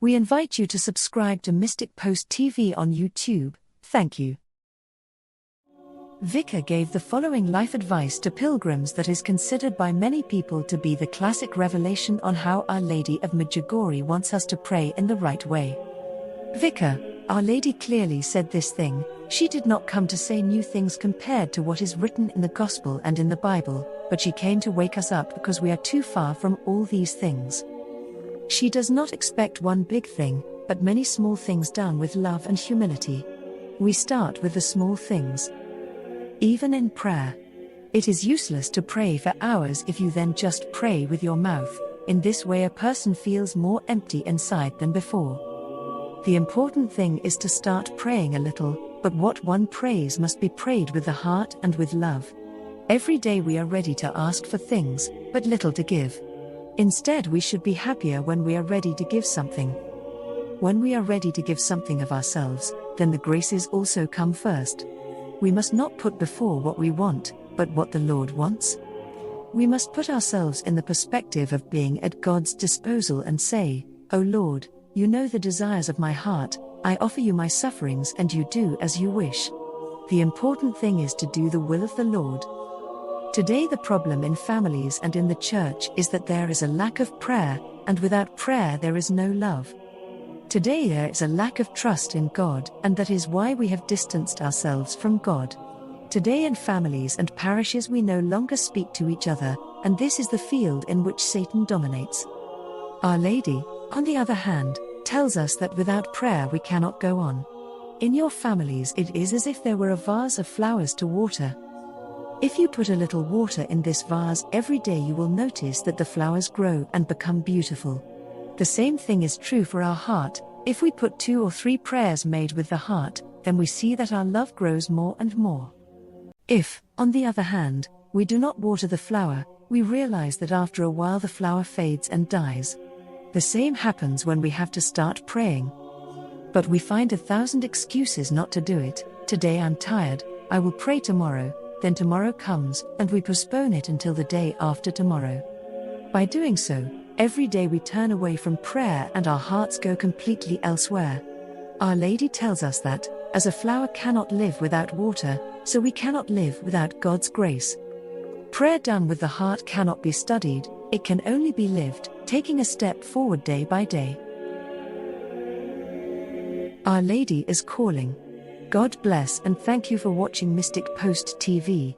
We invite you to subscribe to Mystic Post TV on YouTube. Thank you. Vicka gave the following life advice to pilgrims that is considered by many people to be the classic revelation on how Our Lady of Medjugorje wants us to pray in the right way. Vicka, Our Lady clearly said this thing. She did not come to say new things compared to what is written in the Gospel and in the Bible, but she came to wake us up because we are too far from all these things. She does not expect one big thing, but many small things done with love and humility. We start with the small things. Even in prayer. It is useless to pray for hours if you then just pray with your mouth. In this way a person feels more empty inside than before. The important thing is to start praying a little, but what one prays must be prayed with the heart and with love. Every day we are ready to ask for things, but little to give. Instead we should be happier when we are ready to give something. When we are ready to give something of ourselves, then the graces also come first. We must not put before what we want, but what the Lord wants. We must put ourselves in the perspective of being at God's disposal and say, "O Lord, you know the desires of my heart, I offer you my sufferings and you do as you wish." The important thing is to do the will of the Lord. Today the problem in families and in the church is that there is a lack of prayer, and without prayer there is no love. Today there is a lack of trust in God, and that is why we have distanced ourselves from God. Today in families and parishes we no longer speak to each other, and this is the field in which Satan dominates. Our Lady, on the other hand, tells us that without prayer we cannot go on. In your families it is as if there were a vase of flowers to water. If you put a little water in this vase every day you will notice that the flowers grow and become beautiful. The same thing is true for our heart. If we put 2 or 3 prayers made with the heart, then we see that our love grows more and more. If, on the other hand, we do not water the flower, we realize that after a while the flower fades and dies. The same happens when we have to start praying. But we find 1,000 excuses not to do it. Today I'm tired, I will pray tomorrow, then tomorrow comes, and we postpone it until the day after tomorrow. By doing so, every day we turn away from prayer and our hearts go completely elsewhere. Our Lady tells us that, as a flower cannot live without water, so we cannot live without God's grace. Prayer done with the heart cannot be studied, it can only be lived, taking a step forward day by day. Our Lady is calling. God bless and thank you for watching Mystic Post TV.